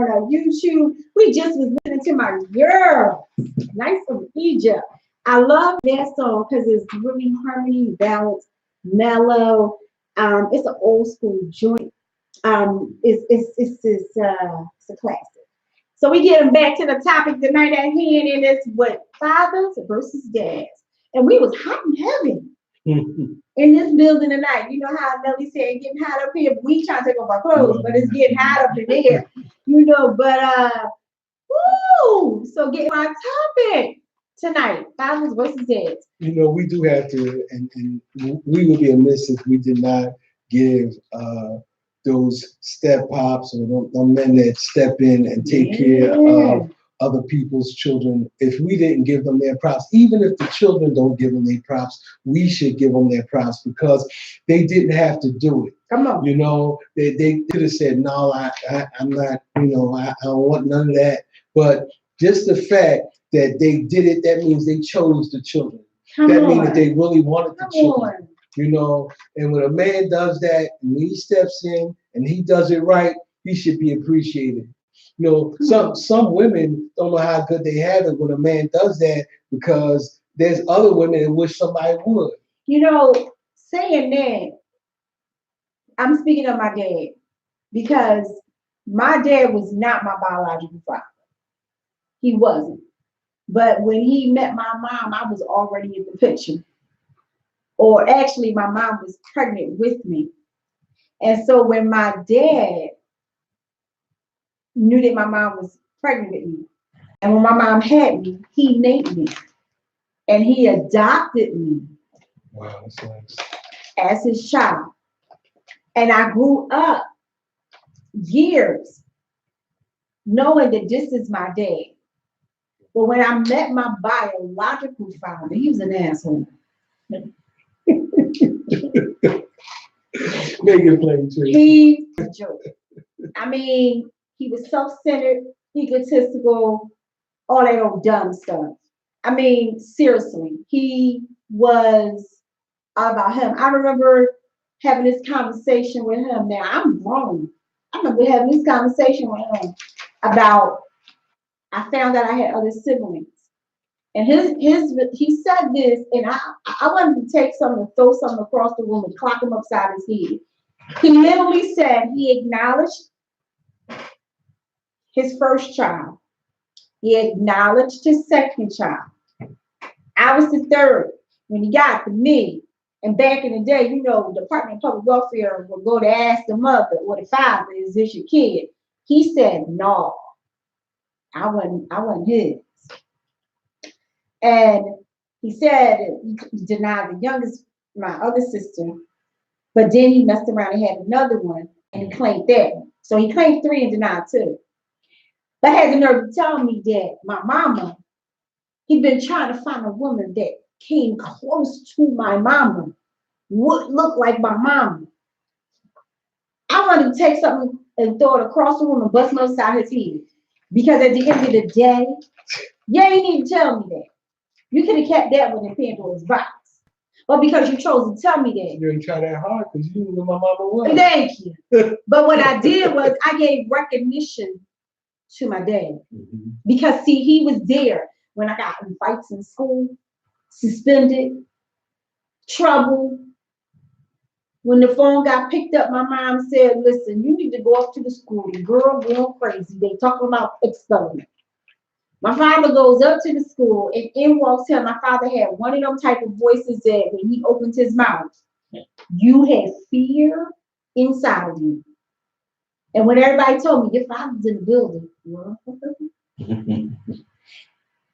on YouTube. We just was listening to my girl, Nice from Egypt. I love that song because it's really harmony, balance, mellow. It's an old school joint. It's a classic. So we getting back to the topic tonight at hand, and it's what fathers versus dads. And we was hot and heavy in this building tonight. You know how Nelly said it's getting hot up here, but we trying to take off our clothes, but it's getting hot up in here. Woo! So get my topic tonight, fathers versus dads. We do have to, and we would be amiss if we did not give those step pops or the men that step in and take care of other people's children. If we didn't give them their props, even if the children don't give them their props, we should give them their props because they didn't have to do it. Come on. They could have said, no, I'm not, I don't want none of that. But just the fact that they did it, that means they chose the children. That means that they really wanted the children. And when a man does that, and he steps in and he does it right, he should be appreciated. Some women don't know how good they have it when a man does that because there's other women that wish somebody would. Saying that, I'm speaking of my dad because my dad was not my biological father. He wasn't. But when he met my mom, I was already in the picture. Or actually, my mom was pregnant with me. And so when my dad knew that my mom was pregnant with me, and when my mom had me, he named me. And he adopted me. Wow, that's nice. As his child. And I grew up years knowing that this is my dad. But when I met my biological father, he was an asshole. Make it plain, too. He's a joke. I mean, he was self-centered, egotistical, all that old dumb stuff. I mean, seriously, he was about him. I remember having this conversation with him. Now, I'm grown. I remember having this conversation with him about, I found out I had other siblings. And he said this, and I wanted to take something and throw something across the room and clock him upside his head. He literally said he acknowledged his first child. He acknowledged his second child. I was the third when he got to me. And back in the day, the Department of Public Welfare would go to ask the mother or the father, is this your kid? He said, no, I wasn't his. And he said he denied the youngest, my other sister, but then he messed around and had another one and he claimed that one. So he claimed 3 and denied 2. But had the nerve to tell me that my mama, he'd been trying to find a woman that came close to my mama, would look like my mama. I wanted to take something and throw it across the room and bust him upside his head. Because at the end of the day, you ain't even tell me that. You could have kept that one in Pandora's box. But because you chose to tell me that. You didn't try that hard because you knew who my mama was. Thank you. But what I did was I gave recognition to my dad. Mm-hmm. Because see, he was there when I got in fights in school, suspended, trouble. When the phone got picked up, my mom said, listen, you need to go up to the school. The girl going crazy. They talking about expelling me. My father goes up to the school and in walks him. My father had one of them type of voices that when he opens his mouth, you had fear inside of you. And when everybody told me, your father's in the building,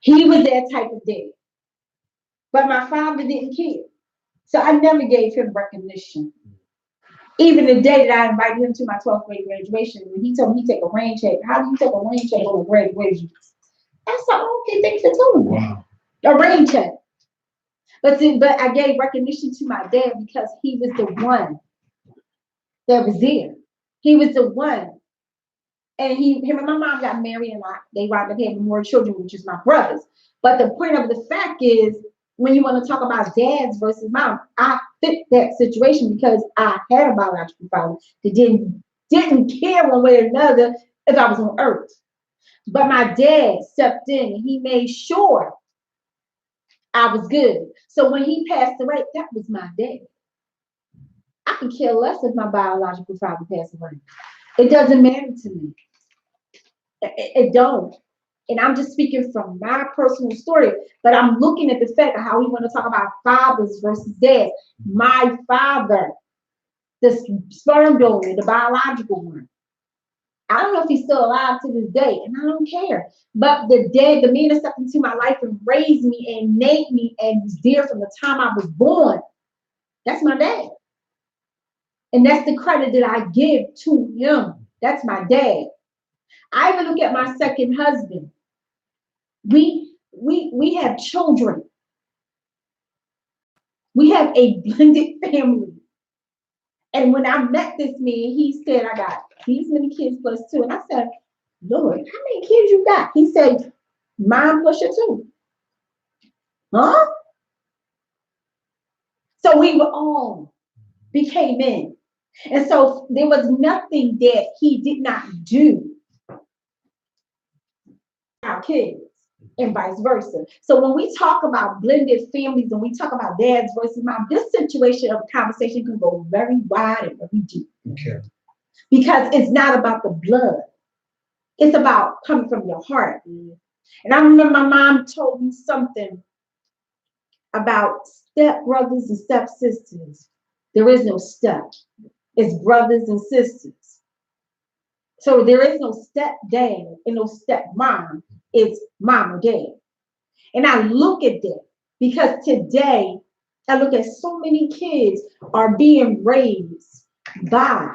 he was that type of dad. But my father didn't care. So I never gave him recognition. Even the day that I invited him to my 12th grade graduation, when he told me he'd take a rain check, how do you take a rain check on a graduation? I said, okay, thanks for telling me. Wow. A rain check. But I gave recognition to my dad because he was the one that was there. He was the one. And him and my mom got married and they wound up having more children, which is my brothers. But the point of the fact is, when you want to talk about dads versus mom, I fit that situation because I had a biological father that didn't care one way or another if I was on earth. But my dad stepped in and he made sure I was good. So when he passed away, that was my dad. I can care less if my biological father passed away. It doesn't matter to me. It don't. And I'm just speaking from my personal story, but I'm looking at the fact of how we want to talk about fathers versus dads. My father, the sperm donor, the biological one. I don't know if he's still alive to this day, and I don't care. But the man that stepped into my life and raised me and made me and was there from the time I was born, that's my dad. And that's the credit that I give to him. That's my dad. I even look at my second husband. We have children. We have a blended family. And when I met this man, he said, I got these many kids plus two. And I said, Lord, how many kids you got? He said, mine plus your two. Huh? So we were all became in. And so there was nothing that he did not do our kids and vice versa. So when we talk about blended families and we talk about dads versus mom, this situation of conversation can go very wide and very deep. Okay. Because it's not about the blood. It's about coming from your heart. And I remember my mom told me something about step brothers and step sisters. There is no step. It's brothers and sisters. So there is no step dad and no step mom. It's mom or dad. And I look at that because today I look at so many kids are being raised by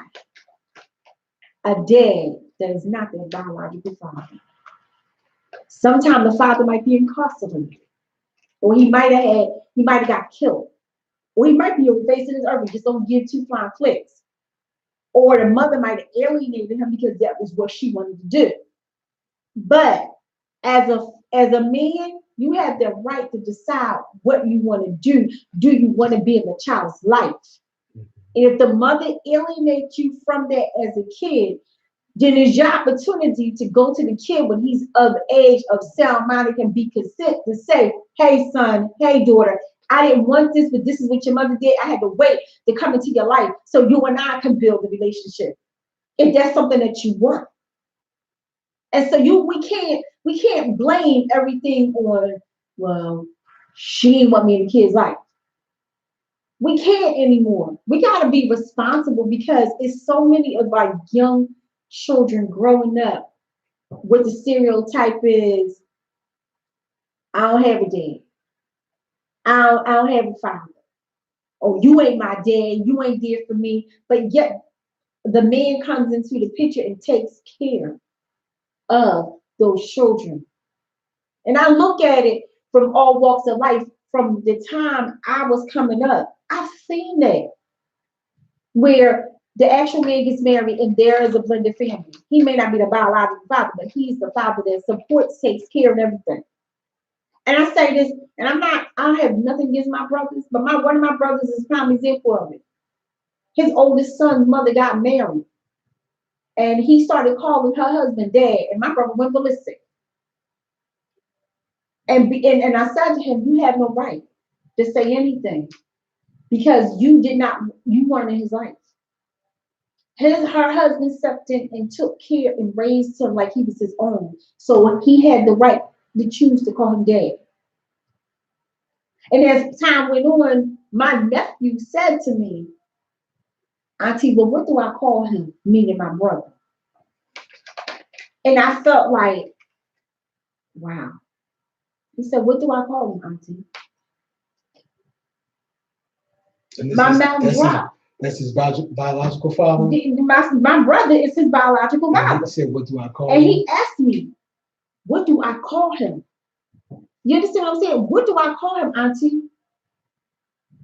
a dad that is not their biological father. Sometimes the father might be incarcerated, or he might have got killed, or he might be on the face of this earth and just don't give two flying flicks. Or the mother might have alienated him because that was what she wanted to do. But as a man, you have the right to decide what you want to do. Do you want to be in the child's life? And if the mother alienates you from that as a kid, then it's your opportunity to go to the kid when he's of age, of sound mind, and can be consent to say, hey son, hey daughter, I didn't want this, but this is what your mother did. I had to wait to come into your life so you and I can build a relationship. If that's something that you want. And so we can't blame everything on, well, she didn't want me in the kid's life. We can't anymore. We got to be responsible because it's so many of our young children growing up with the stereotype is, I don't have a dad. I don't have a father. Oh, you ain't my dad. You ain't there for me. But yet the man comes into the picture and takes care of those children. And I look at it from all walks of life. From the time I was coming up, I've seen that where the actual man gets married and there is a blended family. He may not be the biological father, but he's the father that supports, takes care of everything. And I say this, and I don't have nothing against my brothers, but one of my brothers is prime example of it. His oldest son's mother got married, and he started calling her husband dad, and my brother went ballistic. And I said to him, you have no right to say anything because you weren't in his life. Her husband stepped in and took care and raised him like he was his own. So he had the right to choose to call him dad. And as time went on, my nephew said to me, Auntie, well, what do I call him? Meaning my brother. And I felt like, wow. He said, what do I call him, Auntie? My mouth dropped. That's his biological father? My brother is his biological father. He said, what do I call him? And he asked me, what do I call him? You understand what I'm saying? What do I call him, Auntie?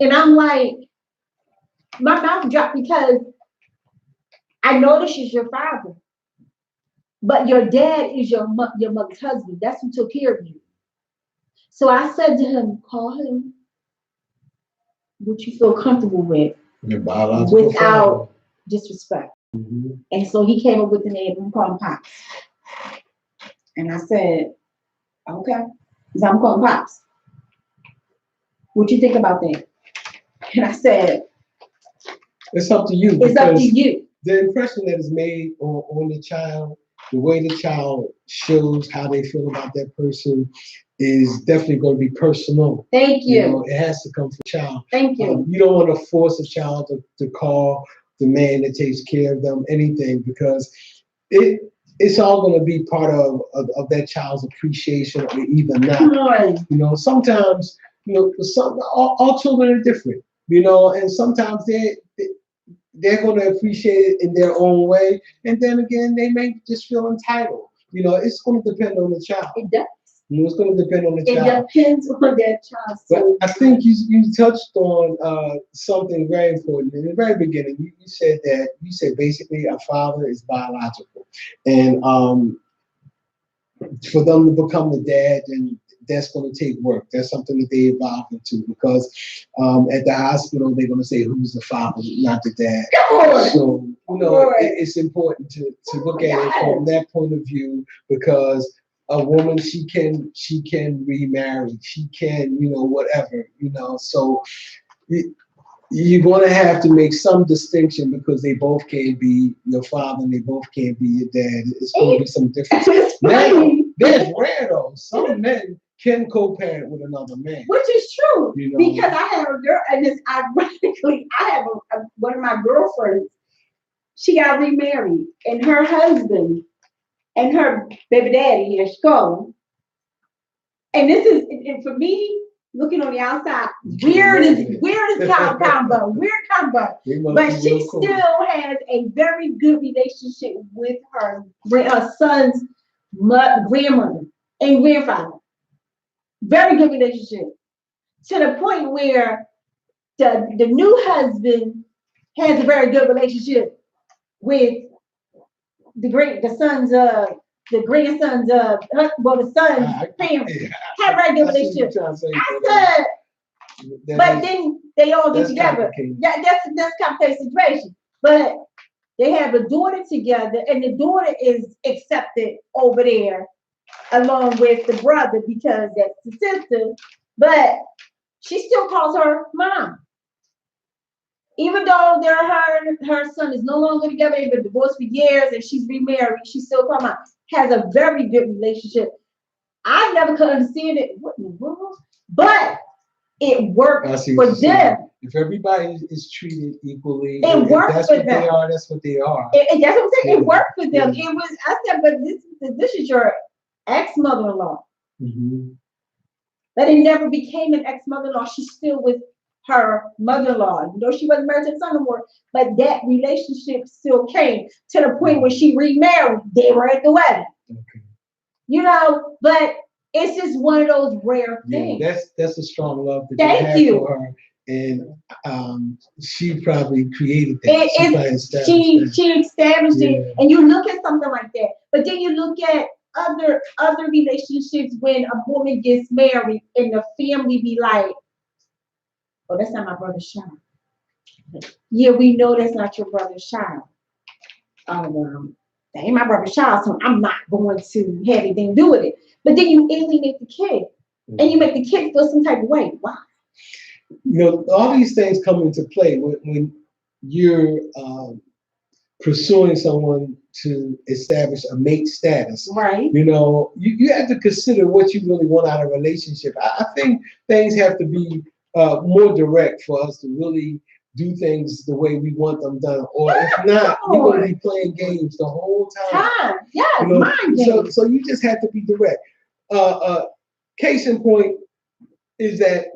And I'm like, my mouth dropped because I know this is your father, but your dad is your mother's husband. That's who took care of you. So I said to him, call him what you feel comfortable with your biological without father. disrespect. And so he came up with the name and called him Pops. And I said, okay. So I'm calling Pops. What you think about that? And I said, it's up to you. It's up to you. The impression that is made on the child, the way the child shows how they feel about that person is definitely going to be personal. Thank you. It has to come from the child. Thank you. You don't want to force a child to call the man that takes care of them anything, because it's all going to be part of that child's appreciation, or even not. Sometimes, all children are different, and sometimes they're going to appreciate it in their own way. And then again, they may just feel entitled. It's going to depend on the child. It does. It's going to depend on the child. It depends on that child. But I think you touched on something very important. In the very beginning, you said basically a father is biological. And for them to become the dad, and that's going to take work. That's something that they evolve into, because at the hospital, they're going to say, who's the father, not the dad. So, it's important to look at it from that point of view, because a woman, she can remarry, she can, whatever, so you're going to have to make some distinction, because they both can't be your father and they both can't be your dad. It's going to be some difference. Now, that's rare though. Some men can co-parent with another man, which is true, because I have a girl, and it's ironically, I have one of my girlfriends. She got remarried, and her husband and her baby daddy is gone. And this is, and for me, looking on the outside, weird combo. But she still has a very good relationship with her son's grandmother and grandfather. Very good relationship. To the point where the new husband has a very good relationship with the grandson's parents. Have a very good relationship. I said, but then they all get together. That's complicated situation. But they have a daughter together, and the daughter is accepted over there along with the brother, because that's the sister. But she still calls her mom. Even though her son is no longer together, they've been divorced for years, and she's remarried, she still calls mom. Has a very good relationship. I never could understand it. What in the world? But it worked for them. If everybody is treated equally, it worked for them. That's what they are. And that's what I'm saying. It worked for them. It was. I said, but this is your ex-mother-in-law. But it never became an ex-mother-in-law. She's still with her mother-in-law. She wasn't married to the son anymore, but that relationship still came to the point where she remarried. They were at the wedding. But it's just one of those rare things. That's a strong love that you have for her. And she probably created that. She established it. And you look at something like that, but then you look at other relationships when a woman gets married and the family be like, oh, that's not my brother's child. Yeah, we know that's not your brother's child. That ain't my brother's child, so I'm not going to have anything to do with it. But then you alienate the kid, and you make the kid feel some type of way. Why? All these things come into play when you're pursuing someone to establish a mate status. Right. You have to consider what you really want out of a relationship. I think things have to be more direct for us to really do things the way we want them done. Or if not, we're going to be playing games the whole time. Yeah, mind games. So you just have to be direct. Case in point is that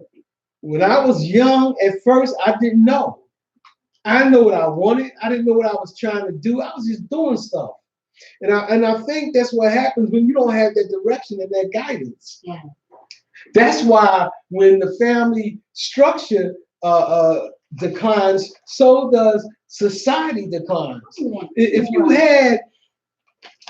when I was young, at first, I didn't know. I didn't know what I wanted. I didn't know what I was trying to do. I was just doing stuff. And I think that's what happens when you don't have that direction and that guidance. Yeah. That's why when the family structure declines, so does society declines. Yeah. If you had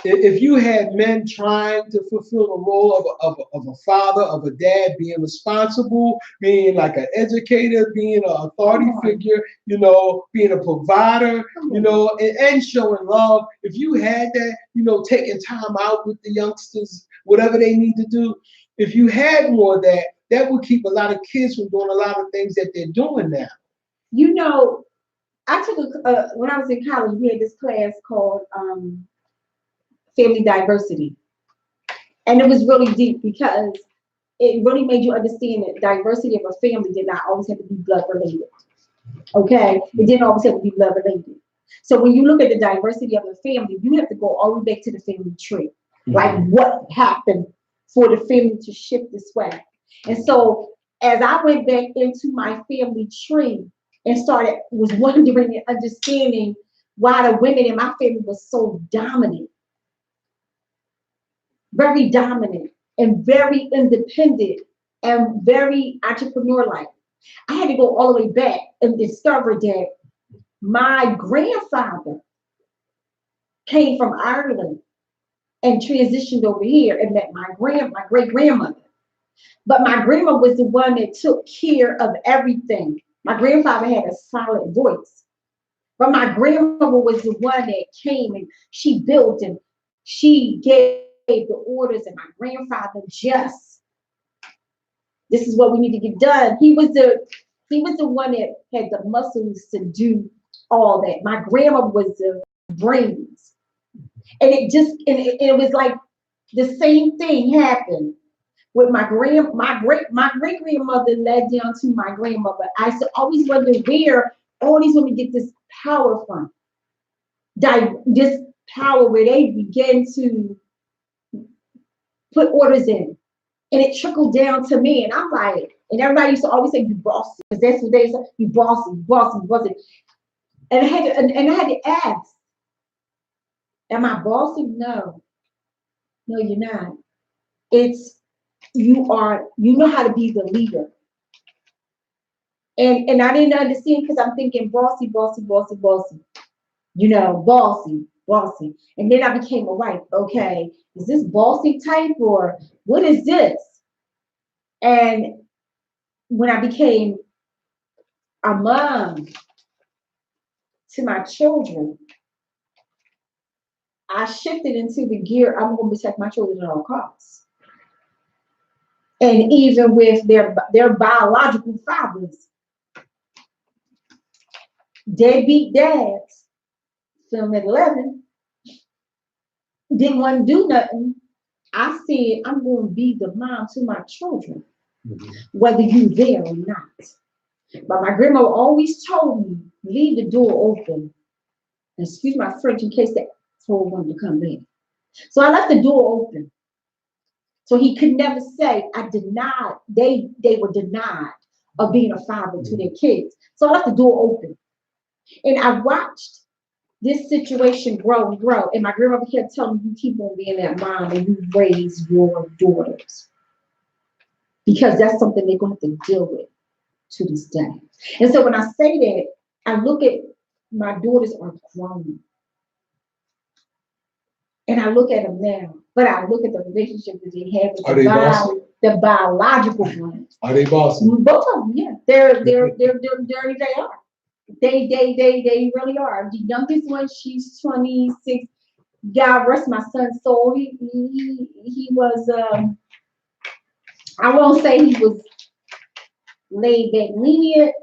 if you had men trying to fulfill the role of a father, of a dad, being responsible, being like an educator, being an authority figure, you know, being a provider, you know, and showing love, if you had that, you know, taking time out with the youngsters, whatever they need to do, if you had more of that, that would keep a lot of kids from doing a lot of things that they're doing now. You know, I took when I was in college, we had this class called family diversity. And it was really deep because it really made you understand that diversity of a family did not always have to be blood related. Okay? It didn't always have to be blood related. So when you look at the diversity of a family, you have to go all the way back to the family tree. Like what happened for the family to shift this way. And so as I went back into my family tree and was wondering and understanding why the women in my family were so dominant, very dominant and very independent and very entrepreneur-like. I had to go all the way back and discover that my grandfather came from Ireland and transitioned over here and met my great-grandmother. But my grandma was the one that took care of everything. My grandfather had a solid voice. But my grandmother was the one that came and she built and she gave the orders, and my grandfather this is what we need to get done. He was the one that had the muscles to do all that. My grandma was the brains. And it was like the same thing happened with my great grandmother led down to my grandmother. I always wonder where all these women get this power from. This power where they begin to put orders in. And it trickled down to me. And I'm like, and everybody used to always say, you bossy, because that's what they say, you bossy, bossy, bossy. And I had to ask, am I bossy? No, you're not. You know how to be the leader. And I didn't understand because I'm thinking bossy, bossy, bossy, bossy. You know, bossy, bossy. And then I became a wife. Okay, is this bossy type or what is this? And when I became a mom to my children, I shifted into the gear, I'm going to protect my children at all costs. And even with their biological fathers, deadbeat dads, film at 11, didn't want to do nothing. I said, I'm going to be the mom to my children, whether you're there or not. But my grandma always told me, leave the door open. Excuse my French, in case that told one to come in. So I left the door open. So he could never say I denied, they were denied of being a father to their kids. So I left the door open. And I watched this situation grow and grow. And my grandmother kept telling me, you keep on being that mom and you raise your daughters. Because that's something they're going to have to deal with to this day. And so when I say that, I look at my daughters are grown. And I look at them now, but I look at the relationship that they have with the biological ones. Are they bossy? Both of them, yeah. They are. They really are. The youngest one, she's 26. God rest my son's soul. He was I won't say he was laid back lenient,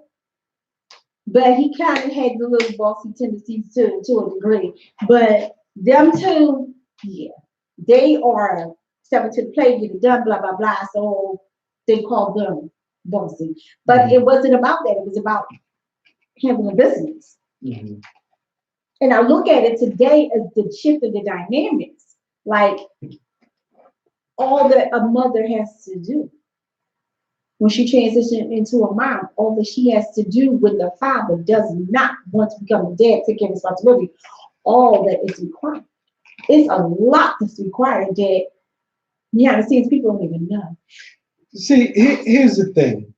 but he kind of had the little bossy tendencies to a degree. But them two, yeah, they are stepping to the plate, get it done, blah, blah, blah. So they call them bossy. But it wasn't about that. It was about handling business. And I look at it today as the shift of the dynamics, like all that a mother has to do. When she transitioned into a mom, all that she has to do when the father does not want to become a dad, take care of responsibility, all that is required. It's a lot that's required that behind the scenes people don't even know. See, here's the thing.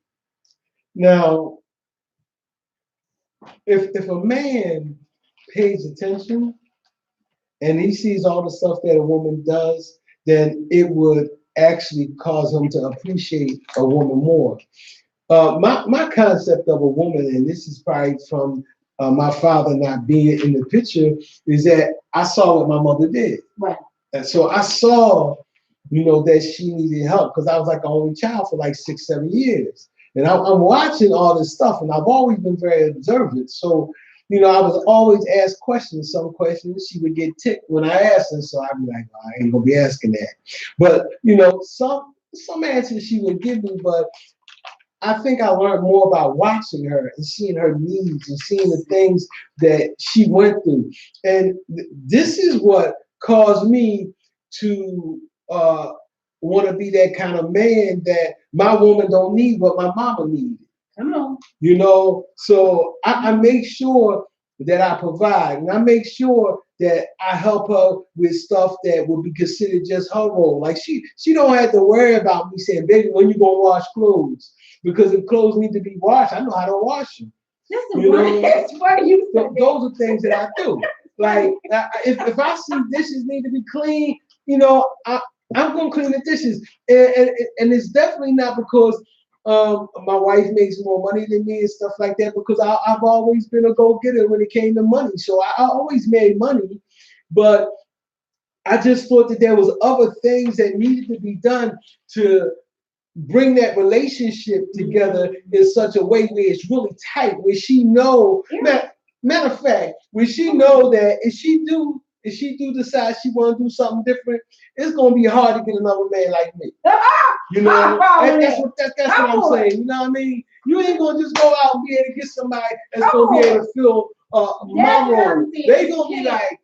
Now, if a man pays attention, and he sees all the stuff that a woman does, then it would actually cause him to appreciate a woman more. My concept of a woman, and this is probably from my father not being in the picture, is that I saw what my mother did. Right. And so I saw, that she needed help because I was like an only child for like 6, 7 years. And I'm watching all this stuff, and I've always been very observant. So, I was always asked questions. Some questions she would get ticked when I asked her, so I'd be like, I ain't gonna be asking that. But some answers she would give me, but I think I learned more about watching her and seeing her needs and seeing the things that she went through. And this is what caused me to want to be that kind of man that my woman don't need what my mama needed. Come on. So I make sure that I provide, and I make sure that I help her with stuff that would be considered just her role. Like she don't have to worry about me saying, baby, when you gonna wash clothes? Because if clothes need to be washed, I know how to wash them. That's why you said those are things that I do. Like if I see dishes need to be clean, I'm gonna clean the dishes, and it's definitely not because my wife makes more money than me and stuff like that. Because I've always been a go-getter when it came to money, so I always made money, but I just thought that there was other things that needed to be done to bring that relationship together in such a way where it's really tight, where she know. Matter of fact, when she know that if she do decide she want to do something different, it's gonna be hard to get another man like me. That's what I'm saying. You know what I mean? You ain't gonna just go out and be able to get somebody that's gonna be able to fill my role. They gonna be like,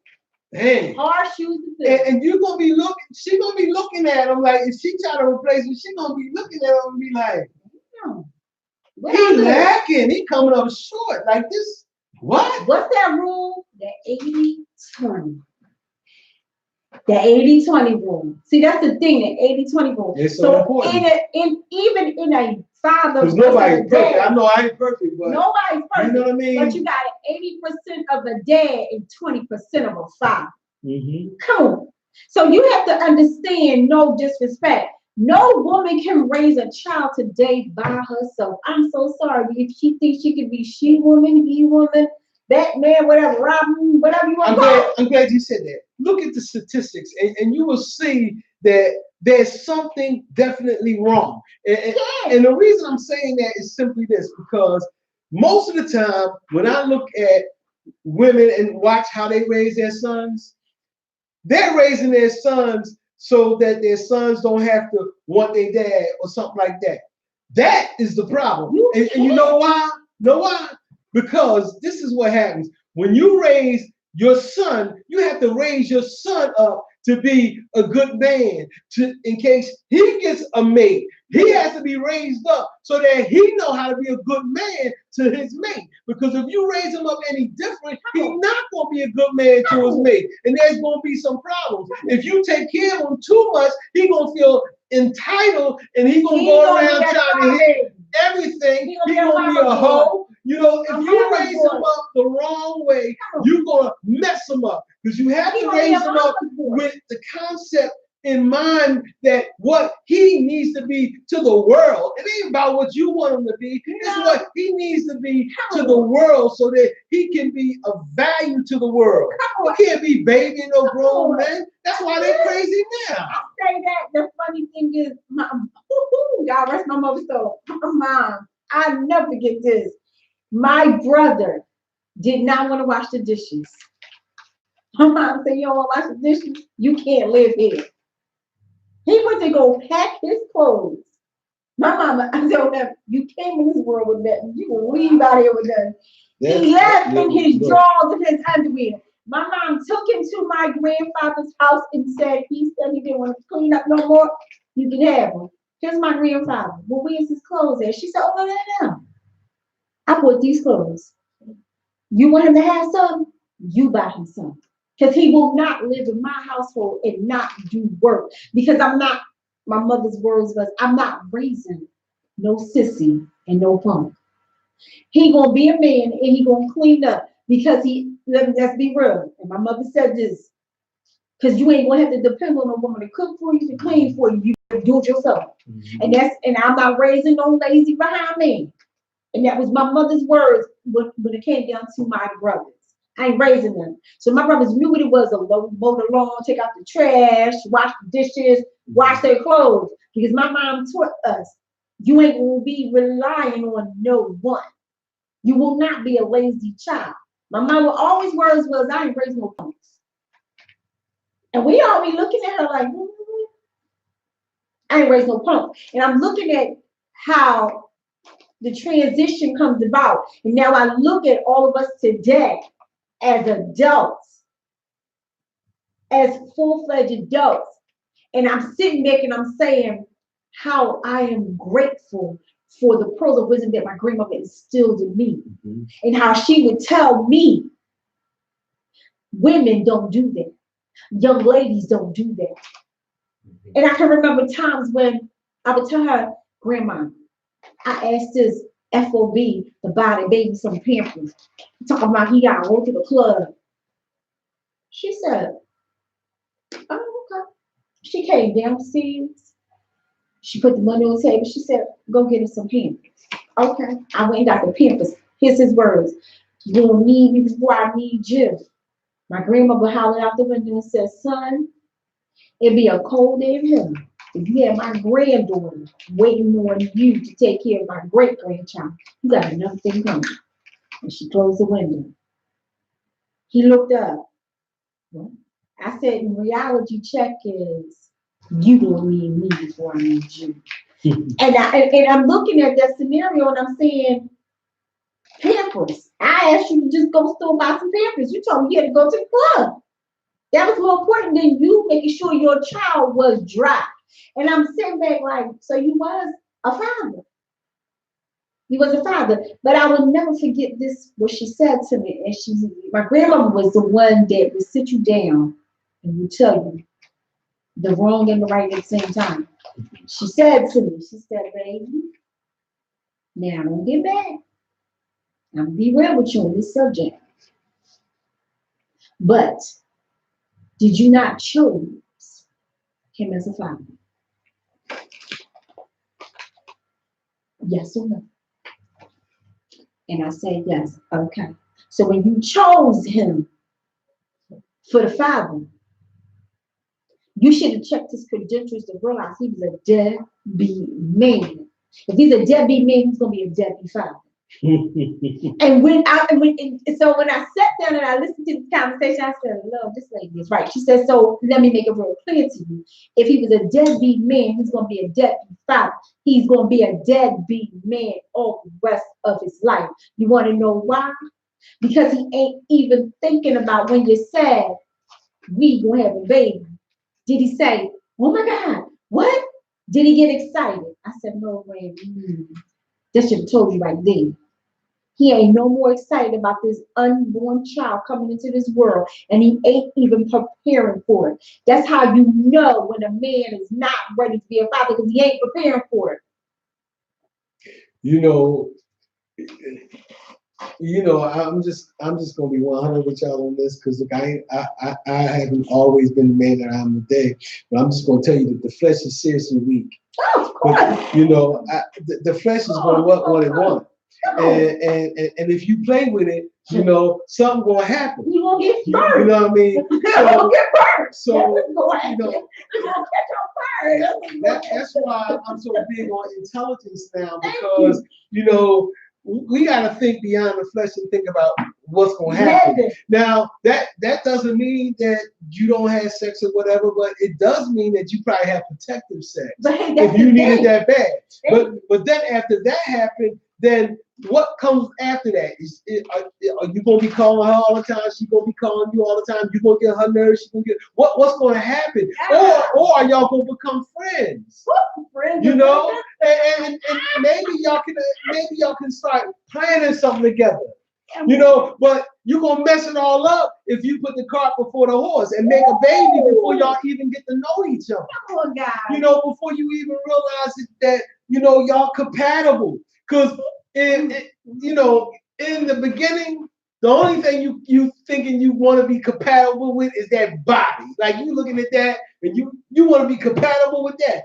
dang. Hard shoes to fill. And you're gonna be looking. She gonna be looking at him like if she try to replace him, she gonna be looking at him and be like, he lacking. He coming up short like this. What? What's that rule? The 80-20. The 80-20 rule. See, that's the thing, the 80-20 rule. It's so important. Even in a father, because nobody's perfect. I know I ain't perfect, but nobody's perfect. You know what I mean? But you got 80% of a dad and 20% of a father. Mm-hmm. Come on. So you have to understand, no disrespect. No woman can raise a child today by herself. I'm so sorry. If she thinks she could be she woman, he woman, Batman, whatever, Robin, whatever you want to call it. I'm glad you said that. Look at the statistics, and you will see that there's something definitely wrong. And the reason I'm saying that is simply this, because most of the time when I look at women and watch how they raise their sons, they're raising their sons so that their sons don't have to want their dad or something like that. That is the problem. And you know why? Know why? Because this is what happens. When you raise your son, you have to raise your son up to be a good man. In case he gets a mate, he has to be raised up so that he know how to be a good man to his mate. Because if you raise him up any different, he's not going to be a good man to his mate. And there's going to be some problems. If you take care of him too much, he's going to feel entitled and he's going to go around trying to hit everything. He's going to be a hoe. If you raise him up the wrong way, you're going to mess him up. Because you have to raise him up with the concept in mind that what he needs to be to the world. It ain't about what you want him to be. It's what he needs to be to the world so that he can be of value to the world. He can't be babying no grown man. That's why they're crazy now. I say that. The funny thing is, y'all rest my mother's soul. My mom, I'll never forget this. My brother did not want to wash the dishes. My mom said, you don't want to wash the dishes? You can't live here. He went to go pack his clothes. My mama, I told him, you came in this world with that. You will leave out here with that. He left in his drawers and his underwear. My mom took him to my grandfather's house and said, he said he didn't want to clean up no more. You can have him. Here's my grandfather. Well, where's his clothes at? She said, over there now. I bought these clothes. You want him to have some? You buy him some. Because he will not live in my household and not do work. Because I'm not, my mother's words was, I'm not raising no sissy and no punk. He gonna be a man and he gonna clean up because let's be real. And my mother said this, Because you ain't gonna have to depend on a woman to cook for you, to clean for you. You can do it yourself. And I'm not raising no lazy behind me. And that was my mother's words when it came down to my brothers. I ain't raising them. So my brothers knew what it was to mow the lawn, take out the trash, wash the dishes, wash their clothes. Because my mom taught us, you ain't gonna be relying on no one. You will not be a lazy child. My mom always words was, I ain't raising no punks. And we all be looking at her like, I ain't raising no punk. And I'm looking at how the transition comes about. And now I look at all of us today as adults, as full-fledged adults. And I'm sitting back and I'm saying how I am grateful for the pearls of wisdom that my grandmother instilled in me. And how she would tell me, women don't do that. Young ladies don't do that. And I can remember times when I would tell her, Grandma, I asked this FOB to buy the baby some Pampers. Talking about he got to go to the club. She said, oh, okay. She came downstairs. She put the money on the table. She said, go get us some Pampers. Okay. I went and got the Pampers. Here's his words. You don't need me before I need you. My grandmother hollered out the window and said, son, it'd be a cold day in heaven if you had my granddaughter waiting on you to take care of my great-grandchild. You got another thing coming. And she closed the window. He looked up. Well, I said, in reality check is, you don't need me before I need you. And I'm looking at that scenario and I'm saying, Pampers. I asked you to just go store buy some Pampers. You told me you had to go to the club. That was more important than you making sure your child was dry. And I'm sitting back like, so you was a father. You was a father. But I will never forget this, what she said to me. And my grandmother was the one that would sit you down and would tell you the wrong and the right at the same time. She said to me, she said, baby, now don't get mad. I'm gonna be real with you on this subject. But did you not choose him as a father? Yes or no? And I said yes. Okay. So when you chose him for the father, you should have checked his credentials to realize he was a deadbeat man. If he's a deadbeat man, he's gonna be a deadbeat father. And when I sat down and I listened to this conversation, I said, "Lord, this lady is right." She said, "So let me make it real clear to you. If he was a deadbeat man, he's gonna be a deadbeat father. He's gonna be a deadbeat man all the rest of his life. You want to know why? Because he ain't even thinking about when you said we gonna have a baby. Did he say, oh my God, what? Did he get excited? I said, no way. That should have told you right then. He ain't no more excited about this unborn child coming into this world, and he ain't even preparing for it. That's how you know when a man is not ready to be a father, because he ain't preparing for it. I'm just gonna be 100 with y'all on this, because I haven't always been the man that I am today. But I'm just gonna tell you that the flesh is seriously weak. Oh, of course. But, the flesh is going what it wants. And if you play with it, something gonna happen. You gonna get burned. You know what I mean? You gonna get burned. So you gonna catch on fire. That's why I'm so big on intelligence now, because we got to think beyond the flesh and think about what's going to happen. Now, that doesn't mean that you don't have sex or whatever, but it does mean that you probably have protective sex if you need it that bad. But then after that happened, then what comes after that? Are you going to be calling her all the time? She's going to be calling you all the time? You're going to get her nerves? She's going to get what's going to happen? Or are y'all going to become friends? And maybe y'all can start planning something together. But you're going to mess it all up if you put the cart before the horse and make a baby before y'all even get to know each other. Oh, God. Before you even realize that y'all compatible. Because in the beginning, The only thing you thinking you want to be compatible with is that body. Like you looking at that and you want to be compatible with that.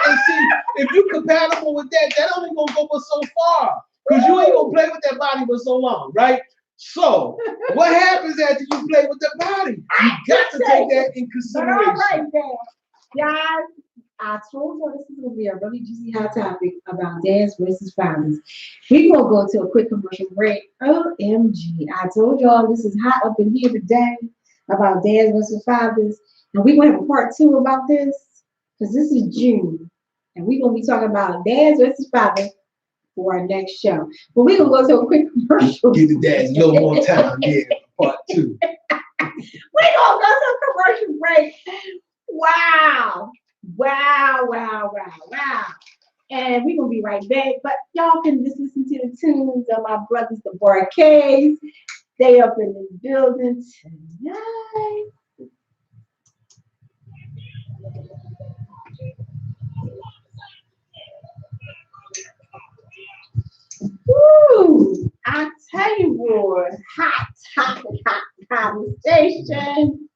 And see, if you compatible with that, that only gonna go for so far. Because you ain't gonna play with that body for so long, right? So what happens after you play with the body? You got to take that in consideration. But all right, then. Guys, I told you this is going to be a really juicy hot topic about dads versus fathers. We're going to go to a quick commercial break. OMG. I told y'all this is hot up in here today about dads versus fathers. And we're going to have a part 2 about this because this is June. And we're going to be talking about dads versus fathers for our next show. But we're going to go to a quick commercial. Give the dads a little more time, yeah, part 2. We're going to go to a commercial break. Wow. And we're going to be right back. But y'all can just listen to the tunes of my brothers, the Boracades. They up in the building tonight. Woo! I tell you what, hot conversation.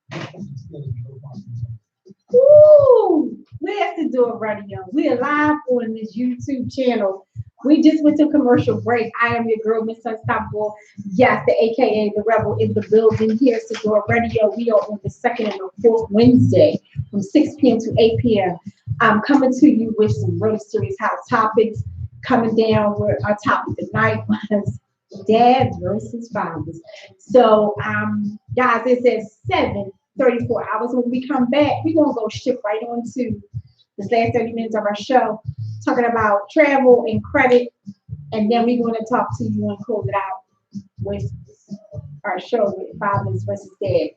Woo! We have to do a radio. We are live on this YouTube channel. We just went to commercial break. I am your girl, Miss Unstoppable. Yes, the AKA the Rebel in the building. Here's to do a radio. We are on the 2nd and the 4th Wednesday from 6 p.m. to 8 p.m. I'm coming to you with some really serious hot topics. Coming down where our topic tonight was dads versus fathers. So, guys, it's at 7:34 hours. When we come back, we're going to go shift right on to this last 30 minutes of our show, talking about travel and credit. And then we're going to talk to you and close it out with our show with fathers versus dads.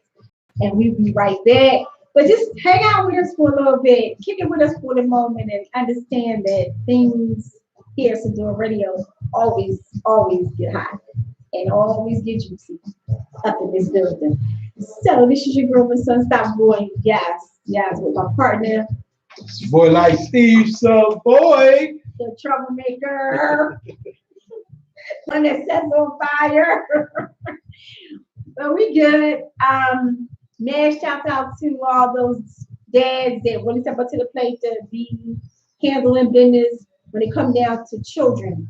And we'll be right back. But just hang out with us for a little bit, kick it with us for the moment, and understand that things here at Sador Radio always get hot and always get juicy up in this building. So this is your girl, Miss Unstoppable. Yes, with my partner. It's your boy like Steve, so boy. The troublemaker. One that sets on fire. But we good. Man, shout out to all those dads that really step up to the plate to be handling business when it comes down to children.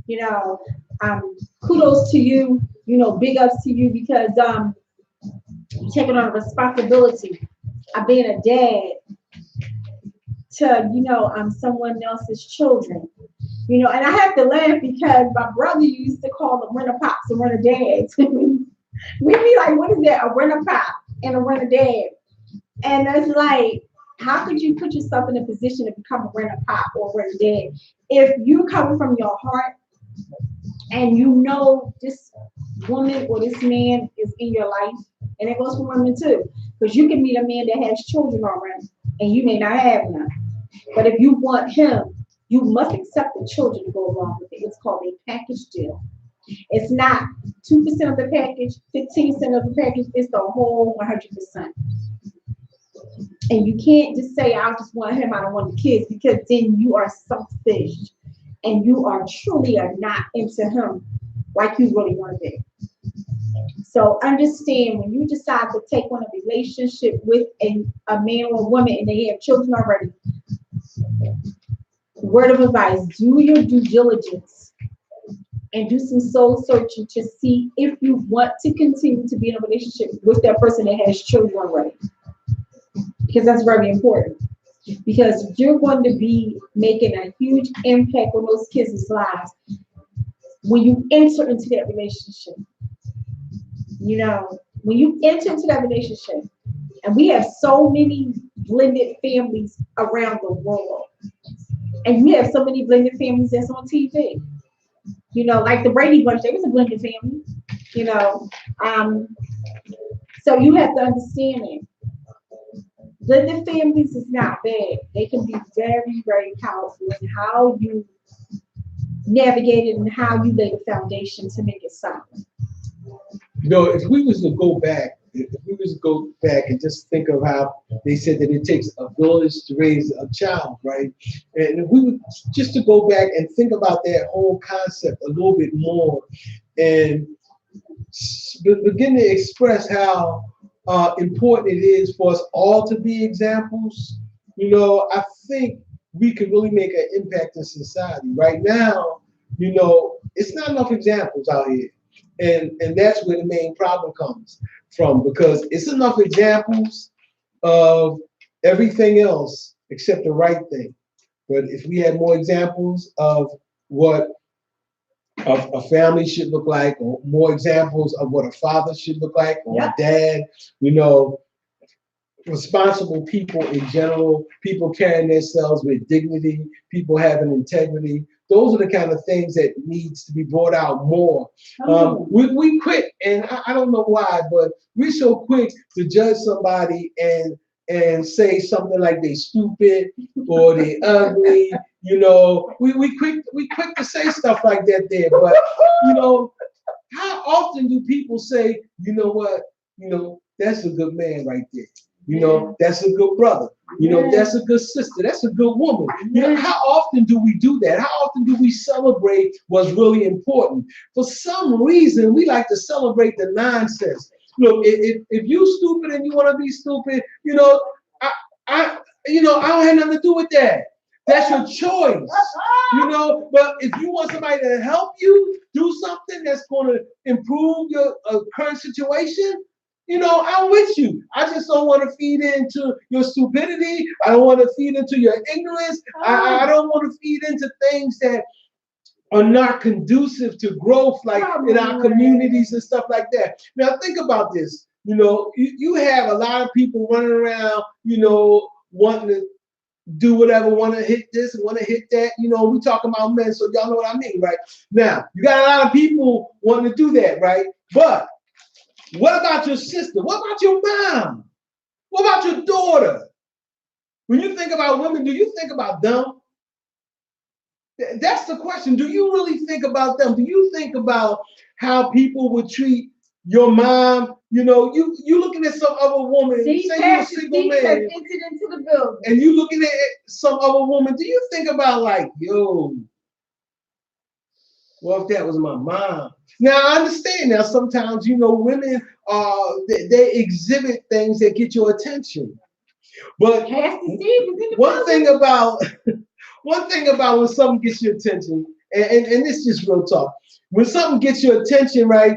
You know, kudos to you, big ups to you because you're taking on a responsibility of being a dad to, someone else's children. And I have to laugh because my brother used to call them renter pops and renter dads. We'd be like, what is that? A renter pop and a renter dad. And it's like, how could you put yourself in a position to become a renter pop or a renter dad if you coming from your heart and this woman or this man is in your life? And it goes for women too, because you can meet a man that has children already and you may not have none. But if you want him, you must accept the children to go along with it. It's called a package deal. It's not 2% of the package, 15% of the package, it's the whole 100%. And you can't just say, I just want him, I don't want the kids, because then you are selfish and you are truly not into him like you really want to be. So understand when you decide to take on a relationship with a man or a woman and they have children already, word of advice, do your due diligence and do some soul searching to see if you want to continue to be in a relationship with that person that has children already. Because that's very important. Because you're going to be making a huge impact on those kids' lives when you enter into that relationship. When you enter into that relationship, and we have so many blended families around the world, and we have so many blended families that's on TV. Like the Brady Bunch, they was a blended family. So you have to understand it. Blended families is not bad. They can be very, very powerful in how you navigate it and how you lay the foundation to make it solid. If we was to go back and just think of how they said that it takes a village to raise a child, right? And if we would just to go back and think about that whole concept a little bit more, and begin to express how important it is for us all to be examples, I think we can really make an impact in society. Right now, it's not enough examples out here. And that's where the main problem comes from, because it's enough examples of everything else except the right thing. But if we had more examples of what a family should look like, or more examples of what a father should look like, or a dad, responsible people in general, people carrying themselves with dignity, people having integrity. Those are the kind of things that needs to be brought out more. We quick, and I don't know why, but we're so quick to judge somebody and say something like they stupid or they ugly. We quick to say stuff like that there. But how often do people say, you know what, that's a good man right there. That's a good brother. That's a good sister. That's a good woman. How often do we do that? How often do we celebrate what's really important? For some reason, we like to celebrate the nonsense. Look, if you stupid and you want to be stupid, I don't have nothing to do with that. That's your choice. But if you want somebody to help you do something that's going to improve your current situation, I'm with you. I just don't want to feed into your stupidity. I don't want to feed into your ignorance. I don't want to feed into things that are not conducive to growth, like in our communities and stuff like that. Now, think about this. You have a lot of people running around, wanting to do whatever, want to hit this and want to hit that. We talking about men, so y'all know what I mean, right? Now, you got a lot of people wanting to do that, right? But what about your sister? What about your mom? What about your daughter? When you think about women, do you think about them? That's the question. Do you really think about them? Do you think about how people would treat your mom? You looking at some other woman, say you're a single man, into the building, and you looking at some other woman. Do you think about like, yo, well, if that was my mom? Now, I understand now sometimes, women, they exhibit things that get your attention. But one thing about when something gets your attention, and this is just real talk, when something gets your attention, right,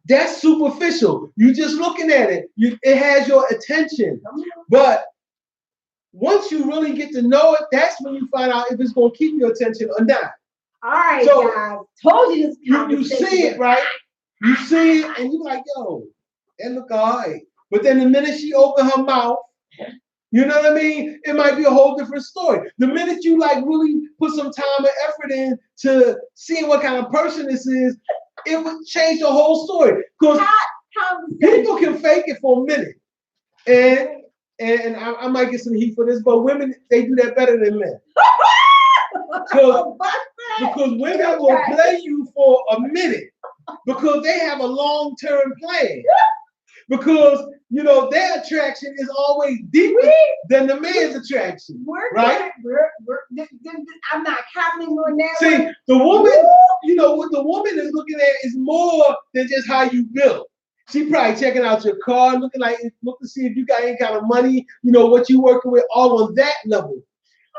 that's superficial. You just looking at it. It has your attention. But once you really get to know it, that's when you find out if it's going to keep your attention or not. All right, so, guys. Told you this. You see it, right? You see it, and you're like, yo, that look all right. But then the minute she opened her mouth, you know what I mean? It might be a whole different story. The minute you like really put some time and effort in to seeing what kind of person this is, it would change the whole story. Because people can fake it for a minute. And I might get some heat for this, but women, they do that better than men. Because women will play you for a minute because they have a long-term plan. Because their attraction is always deeper than the man's attraction, right? I'm not commenting on that. See, the woman, what the woman is looking at is more than just how you build. She probably checking out your car, look to see if you got any kind of money, what you working with, all on that level.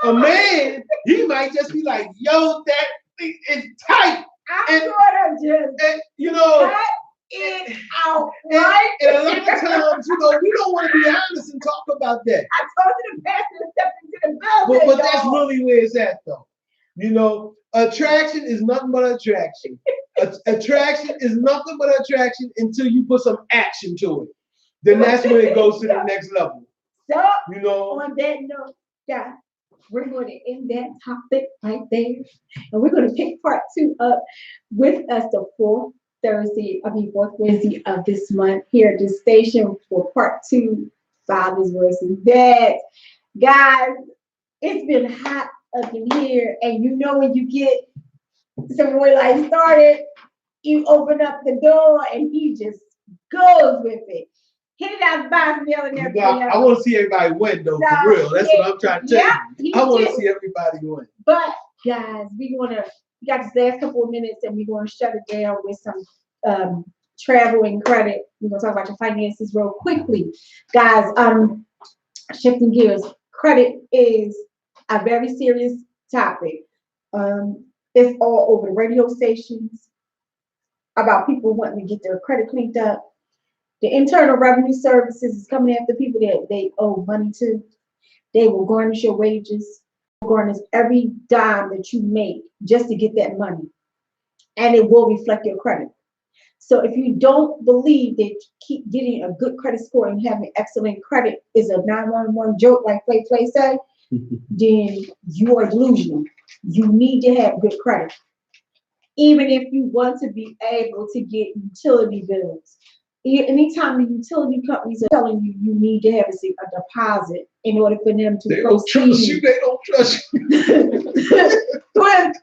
A man, he might just be like, yo, that thing is tight. Cut it out, right? And a lot of times, we don't want to be honest and talk about that. I told you to pass it step into the building. But that's really where it's at, though. Attraction is nothing but attraction. Attraction is nothing but attraction until you put some action to it. Then that's when it goes to the next level. So, on that note, guys, we're going to end that topic right there. And we're going to pick part 2 up with us the fourth Wednesday of this month here at the station for part 2, Fathers versus Dads. Guys, it's been hot up in here, and when you get some more life started, you open up the door and he just goes with it. Hit it out the bottom, yelling everything else. I want to see everybody win, though, for real. That's what I'm trying to tell you. I want to see everybody win. But, guys, we got this last couple of minutes, and we're going to shut it down with some travel and credit. We're gonna talk about your finances real quickly, guys. Shifting gears, credit is a very serious topic. It's all over the radio stations about people wanting to get their credit cleaned up. The Internal Revenue Services is coming after people that they owe money to. They will garnish your wages, garnish every dime that you make just to get that money, and it will reflect your credit. So if you don't believe that keep getting a good credit score and having excellent credit is a 911 joke, like Flay said, then you are delusional. You need to have good credit. Even if you want to be able to get utility bills. Anytime the utility companies are telling you you need to have a deposit in order for them to proceed. They don't trust you.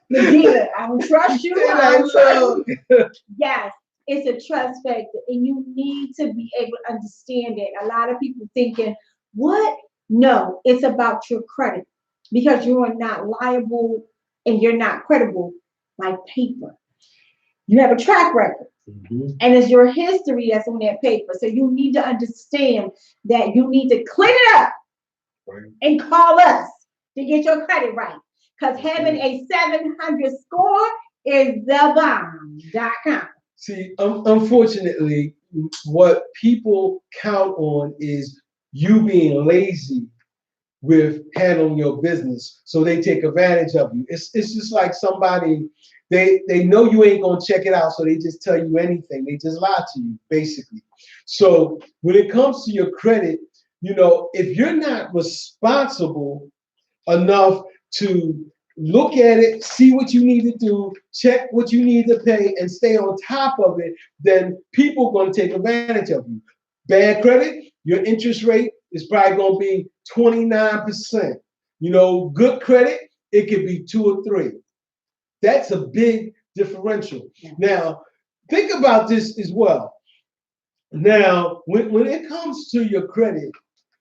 Medina, I don't trust you. I don't trust you. Yes, it's a trust factor, and you need to be able to understand it. A lot of people thinking, what? No, it's about your credit because you are not liable and you're not credible like paper. You have a track record. Mm-hmm. And it's your history that's on that paper. So you need to understand that you need to clean it up and call us to get your credit right. Because having a 700 score is thebomb.com. See, unfortunately, what people count on is you being lazy with handling your business. So they take advantage of you. It's just like somebody, they know you ain't gonna check it out, so they just tell you anything. They just lie to you, basically. So when it comes to your credit, if you're not responsible enough to look at it, see what you need to do, check what you need to pay, and stay on top of it, then people are going to take advantage of you. Bad credit, your interest rate is probably going to be 29%. Good credit, it could be 2 or 3. That's a big differential. Yeah. Now, think about this as well. Now, when it comes to your credit,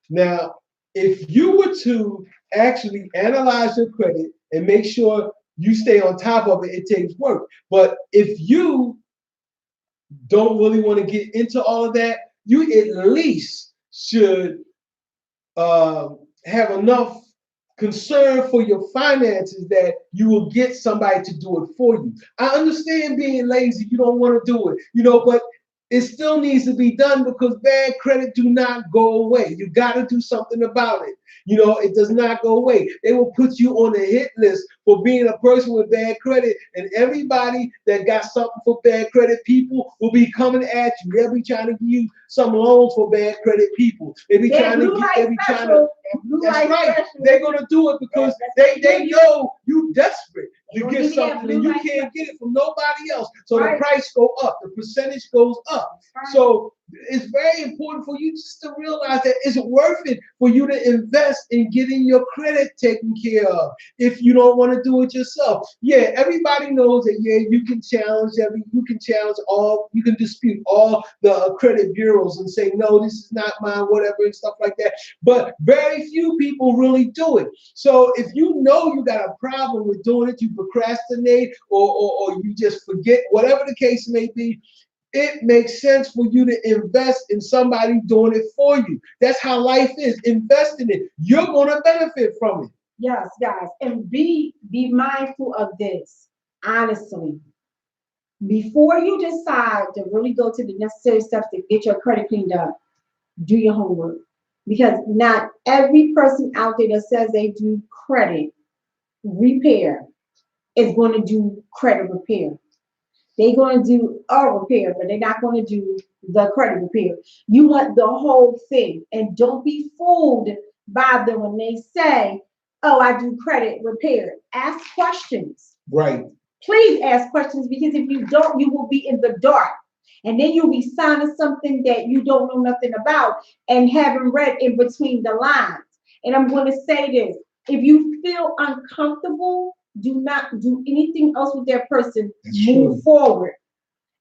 now, if you were to actually analyze your credit and make sure you stay on top of it, it takes work. But if you don't really want to get into all of that, you at least should have enough concern for your finances that you will get somebody to do it for you. I understand being lazy, you don't want to do it, but it still needs to be done because bad credit do not go away. You got to do something about it. It does not go away. They will put you on a hit list for being a person with bad credit, and everybody that got something for bad credit people will be coming at you. They'll be trying to give you some loans for bad credit people. They're trying to. That's right. They're gonna do it because they know you desperate to get something and you can't get it from nobody else. So the price go up, the percentage goes up. So it's very important for you just to realize that it's worth it for you to invest in getting your credit taken care of if you don't want to do it yourself. Yeah, everybody knows that, you can you can dispute all the credit bureaus and say, no, this is not mine, whatever, and stuff like that. But very few people really do it. So if you know you got a problem with doing it, you procrastinate or you just forget, whatever the case may be, it makes sense for you to invest in somebody doing it for you. That's how life is. Invest in it. You're going to benefit from it. Yes, guys. And be mindful of this, honestly. Before you decide to really go to the necessary steps to get your credit cleaned up, do your homework. Because not every person out there that says they do credit repair is going to do credit repair. They're going to do a repair, but they're not going to do the credit repair. You want the whole thing. And don't be fooled by them when they say, oh, I do credit repair. Ask questions. Right. Please ask questions, because if you don't, you will be in the dark. And then you'll be signing something that you don't know nothing about and haven't read in between the lines. And I'm going to say this. If you feel uncomfortable, do not do anything else with that person. Move forward.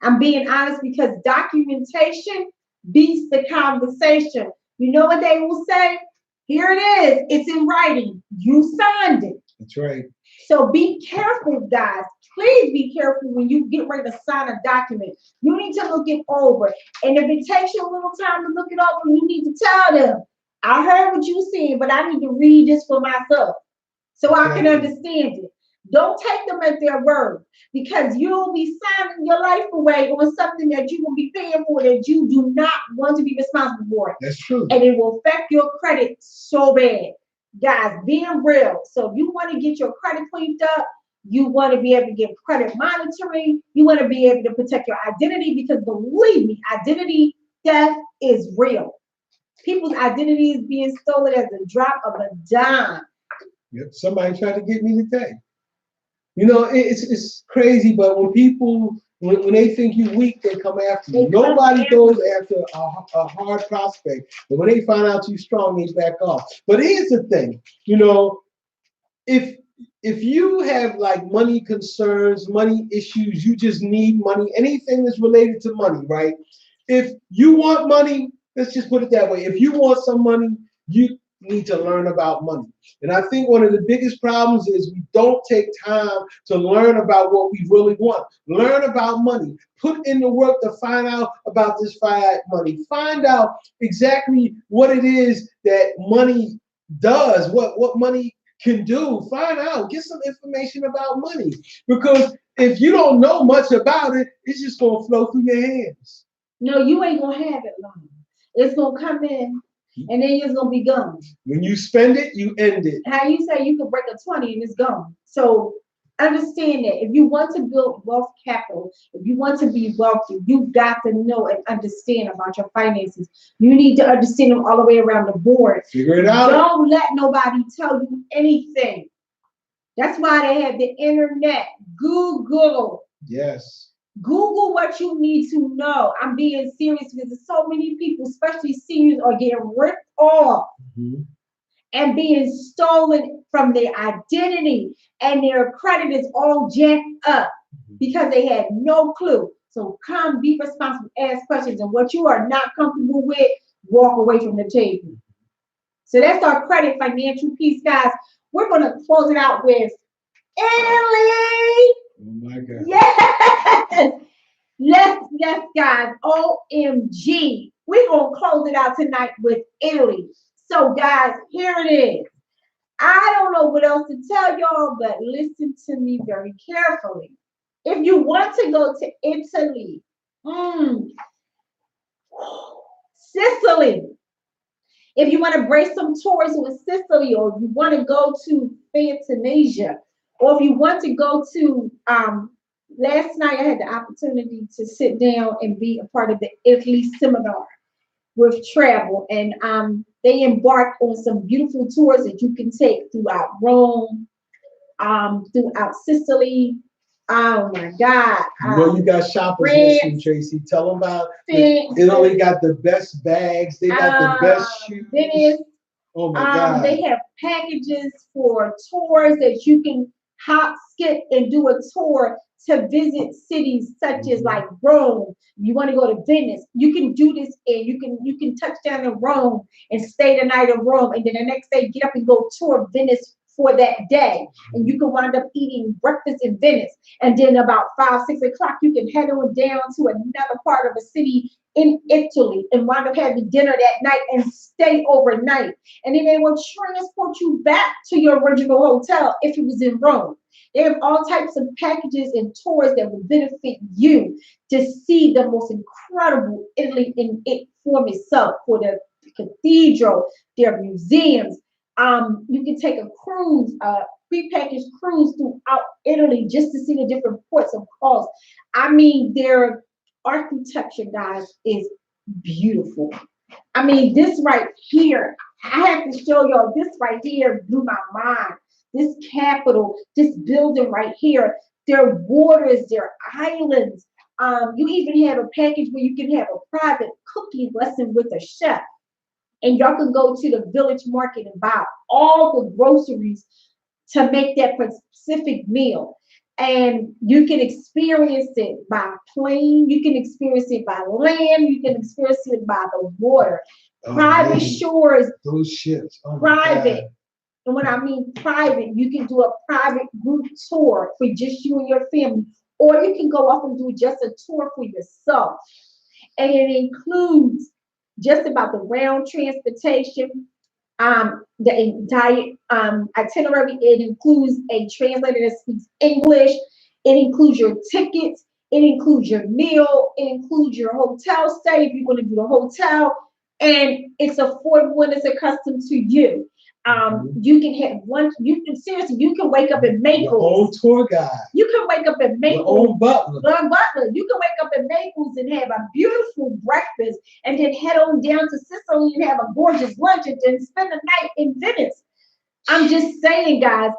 I'm being honest, because documentation beats the conversation. You know what they will say? Here it is. It's in writing. You signed it. That's right. So be careful, guys. please be careful when you get ready to sign a document. You need to look it over. And if it takes you a little time to look it over, you need to tell them, I heard what you said, but I need to read this for myself so I can understand it. Don't take them at their word, because you'll be signing your life away on something that you will be paying for that you do not want to be responsible for. That's true. And it will affect your credit so bad. Guys, being real. So if you want to get your credit cleaned up, you want to be able to get credit monitoring, you want to be able to protect your identity, because believe me, identity theft is real. People's identity is being stolen as a drop of a dime. Yep. Somebody tried to get me today. You know, it's crazy, but when people, when they think you're weak, they come after you. Nobody goes after a hard prospect, but when they find out you're strong, they back off. But here's the thing, you know, if you have like money concerns, money issues, you just need money, anything that's related to money, right? If you want money, let's just put it that way. If you want some money, you need to learn about money. And I think one of the biggest problems is we don't take time to learn about what we really want. Learn about money. Put in the work to find out about this fiat money. Find out exactly what it is that money does, what money can do. Find out. Get some information about money. Because if you don't know much about it, it's just going to flow through your hands. No, you ain't going to have it long. It's going to come in, and then it's gonna be gone. When you spend it, you end it. How you say you can break a 20 and it's gone. So understand that if you want to build wealth capital, if you want to be wealthy, you've got to know and understand about your finances. You need to understand them all the way around the board. Figure it out. Don't let nobody tell you anything. That's why they have the internet. Google. Yes. Google what you need to know. I'm being serious because so many people, especially seniors, are getting ripped off and being stolen from their identity, and their credit is all jacked up because they had no clue. So come, be responsible, ask questions, and what you are not comfortable with, walk away from the table. So that's our credit financial piece, guys. We're going to close it out with Italy. Oh my God. Yes. Yes, guys. OMG. We're going to close it out tonight with Italy. So, guys, here it is. I don't know what else to tell y'all, but listen to me very carefully. If you want to go to Italy, Sicily, if you want to break some tours with Sicily, or if you want to go to Fantasia, or if you want to go to, last night I had the opportunity to sit down and be a part of the Italy seminar with travel, and they embarked on some beautiful tours that you can take throughout Rome, throughout Sicily. Oh my God! You got shoppers listening, Tracy. Tell them about Italy. Got the best bags. They got the best shoes. Venice. Oh my God! They have packages for tours that you can hop, skip, and do a tour to visit cities such as like Rome. You want to go to Venice, you can do this, and you can touch down in Rome and stay the night in Rome, and then the next day get up and go tour Venice for that day, and you can wind up eating breakfast in Venice, and then about 5, 6 o'clock you can head on down to another part of a city in Italy and wind up having dinner that night and stay overnight, and then they will transport you back to your original hotel if it was in Rome. They have all types of packages and tours that will benefit you to see the most incredible Italy in it form itself, for the cathedral, their museums. You can take a cruise, prepackaged cruise throughout Italy just to see the different ports of calls. I mean, their architecture, guys, is beautiful. I mean, this right here, I have to show y'all, this right here blew my mind. This Capitol, this building right here, their waters, their islands. You even have a package where you can have a private cooking lesson with a chef. And y'all can go to the village market and buy all the groceries to make that specific meal. And you can experience it by plane, you can experience it by land, you can experience it by the water. Private shores. Those ships. Oh private. And when I mean private, you can do a private group tour for just you and your family, or you can go off and do just a tour for yourself. And it includes just about the round transportation, the entire itinerary. It includes a translator that speaks English. It includes your tickets. It includes your meal. It includes your hotel stay if you're going to do the hotel. And it's affordable and it's accustomed to you. You can have lunch. You can seriously, you can wake up in Naples. Your own tour guide. You can wake up in Naples. Your own butler. You can wake up in Naples and have a beautiful breakfast and then head on down to Sicily and have a gorgeous lunch and then spend the night in Venice. I'm just saying, guys,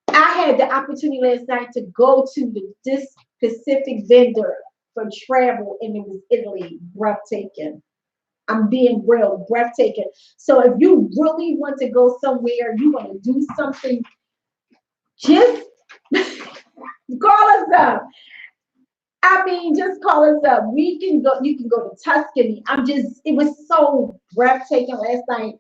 I had the opportunity last night to go to this specific vendor for travel, and it was Italy. Breathtaking. I'm being real, breathtaking. So if you really want to go somewhere, you want to do something, just call us up. I mean, just call us up. We can go, you can go to Tuscany. It was so breathtaking last night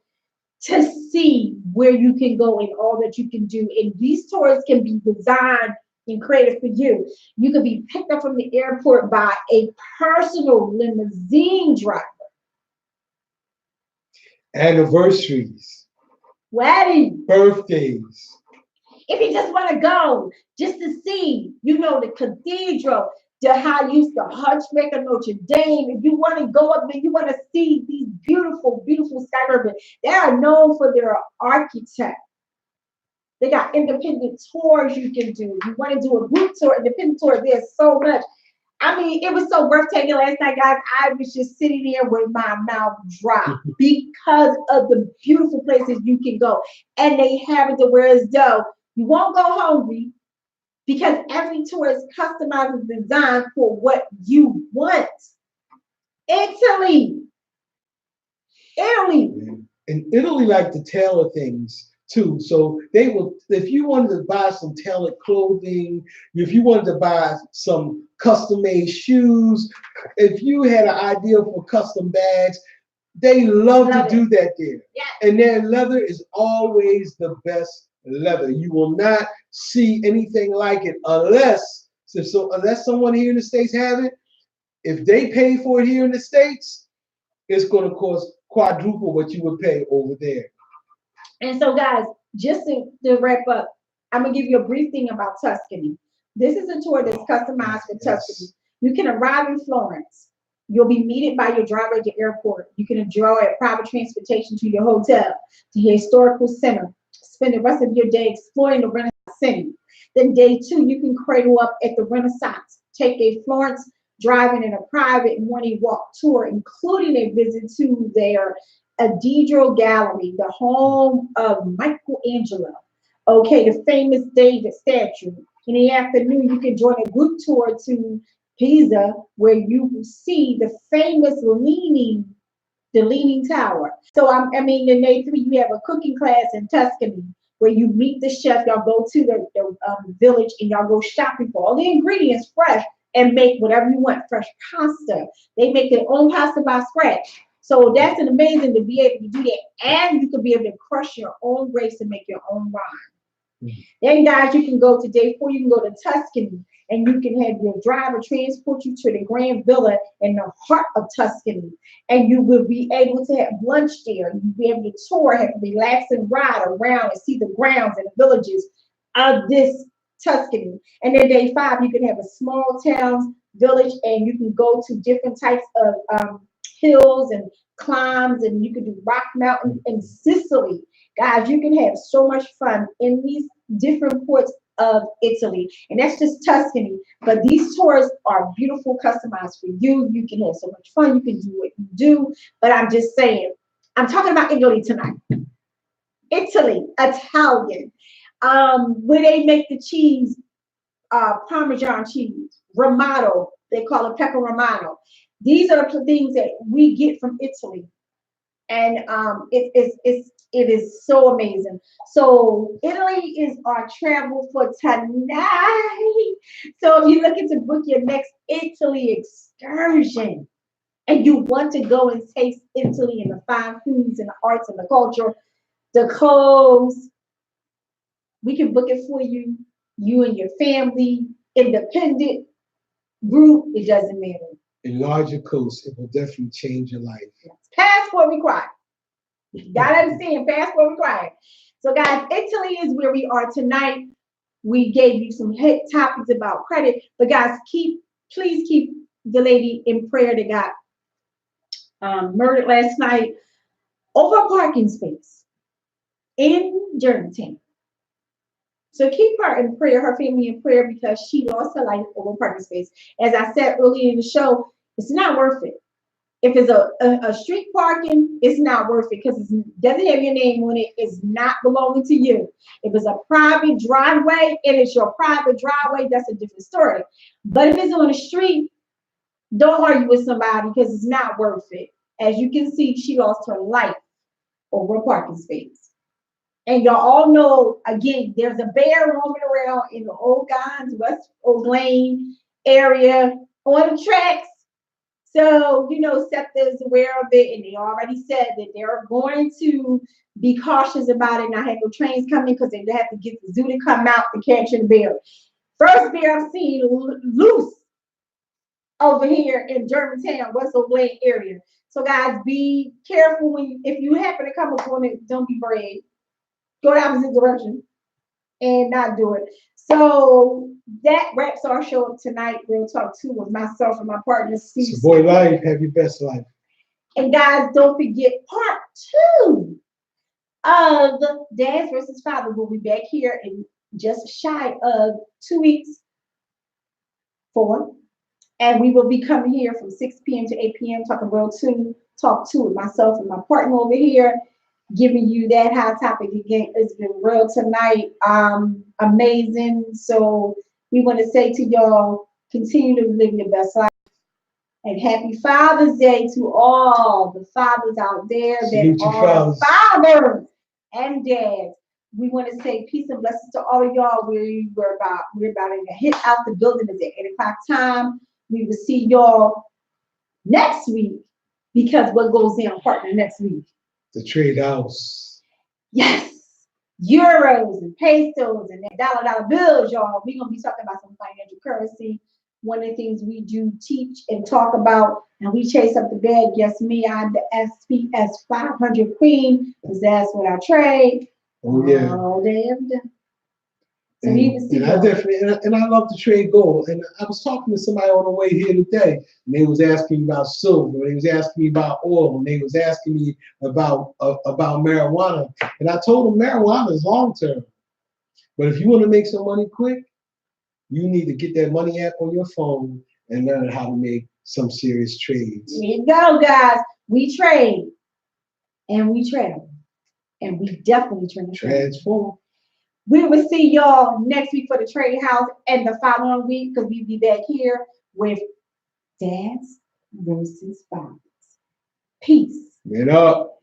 to see where you can go and all that you can do. And these tours can be designed and created for you. You can be picked up from the airport by a personal limousine driver. Anniversaries, Weddings, birthdays. If you just want to go, just to see, the cathedral, the the Hunchback of Notre Dame. If you want to go up there, you want to see these beautiful, beautiful skyscrapers. They are known for their architect. They got independent tours you can do. You want to do a group tour, independent tour. There's so much. I mean, it was so breathtaking last night, guys. I was just sitting there with my mouth dry because of the beautiful places you can go. And they have it to where as though you won't go hungry because every tour is customized and designed for what you want. Italy. And Italy like to tailor things too. So they will, if you wanted to buy some tailored clothing, if you wanted to buy some custom-made shoes, if you had an idea for custom bags, they love to do that there. Yeah. And their leather is always the best leather. You will not see anything like it unless someone here in the States have it. If they pay for it here in the States, it's going to cost quadruple what you would pay over there. And so, guys, just to wrap up, I'm going to give you a brief thing about Tuscany. This is a tour that's customized for Tuscany. You can arrive in Florence. You'll be meted by your driver at the airport. You can enjoy a private transportation to your hotel, to your historical center. Spend the rest of your day exploring the Renaissance city. Then day 2, you can cradle up at the Renaissance. Take a Florence driving in a private morning walk tour, including a visit to their Cathedral Gallery, the home of Michelangelo. Okay, the famous David statue. In the afternoon, you can join a group tour to Pisa, where you will see the famous Leaning Tower. So in day 3, you have a cooking class in Tuscany where you meet the chef. Y'all go to the village and y'all go shopping for all the ingredients fresh and make whatever you want. Fresh pasta. They make their own pasta by scratch. So that's an amazing to be able to do that. And you can be able to crush your own grapes and make your own wine. Then, guys, you can go to day 4, you can go to Tuscany, and you can have your driver transport you to the Grand Villa in the heart of Tuscany. And you will be able to have lunch there. You'll be able to tour, have a relaxing ride around and see the grounds and the villages of this Tuscany. And then day 5, you can have a small town village, and you can go to different types of hills and climbs, and you can do rock mountain in Sicily. Guys, you can have so much fun in these different ports of Italy. And that's just Tuscany. But these tours are beautiful, customized for you. You can have so much fun. You can do what you do. But I'm just saying, I'm talking about Italy tonight. Italy, Italian, where they make the cheese, Parmesan cheese, Romano. They call it Pepper Romano. These are the things that we get from Italy. And it is so amazing. So Italy is our travel for tonight. So if you're looking to book your next Italy excursion and you want to go and taste Italy and the fine foods and the arts and the culture, the clothes, We can book it for you, you and your family, independent group, it doesn't matter. Enlarge your coast, it will definitely change your life. Passport required. You gotta understand, passport required. So guys, Italy is where we are tonight. We gave you some hit topics about credit, but guys, please keep the lady in prayer that got murdered last night over a parking space in Germantown. So keep her in prayer, her family in prayer, because she lost her life over a parking space. As I said earlier in the show, it's not worth it. If it's a street parking, it's not worth it because it doesn't have your name on it. It's not belonging to you. If it's a private driveway and it's your private driveway, that's a different story. But if it's on the street, don't argue with somebody because it's not worth it. As you can see, she lost her life over a parking space. And y'all all know, again, there's a bear roaming around in the Old Gons, West Oak Lane area on the tracks. So, SEPTA is aware of it, and they already said that they're going to be cautious about it, not have no trains coming because they have to get the zoo to come out to capture the bear. First bear I've seen loose over here in Germantown, West Oak Lane area. So, guys, be careful if you happen to come upon it, don't be brave. Go the opposite direction and not do it. So that wraps our show up tonight. Real Talk 2 with myself and my partner, Steve. So boy life, have your best life. And guys, don't forget part 2 of Dads versus Father. We'll be back here in just shy of 2 weeks, 4. And we will be coming here from 6 p.m. to 8 p.m. talking Talk 2 with myself and my partner over here, giving you that hot topic again. It's been real tonight. Amazing. So we want to say to y'all, continue to live your best life. And happy Father's Day to all the fathers out there that are fathers and dads. We want to say peace and blessings to all of y'all. We're about to hit out the building at the 8 o'clock time. We will see y'all next week, because what goes in partner next week? The trade house. Yes. Euros and pesos and that dollar bills, y'all. We're going to be talking about some financial currency. One of the things we do teach and talk about, and we chase up the bag. Yes, me, I'm the SPS 500 queen, because that's what I trade. Oh, yeah. All damn day. So and I love to trade gold. And I was talking to somebody on the way here today, and they was asking me about silver, they was asking me about oil, and they was asking me about marijuana. And I told them marijuana is long term. But if you want to make some money quick, you need to get that money app on your phone and learn how to make some serious trades. There you go, guys. We trade and we travel. And we definitely transform. We will see y'all next week for the Trading House, and the following week, because we'll be back here with Dads versus Fathers. Peace. Get up.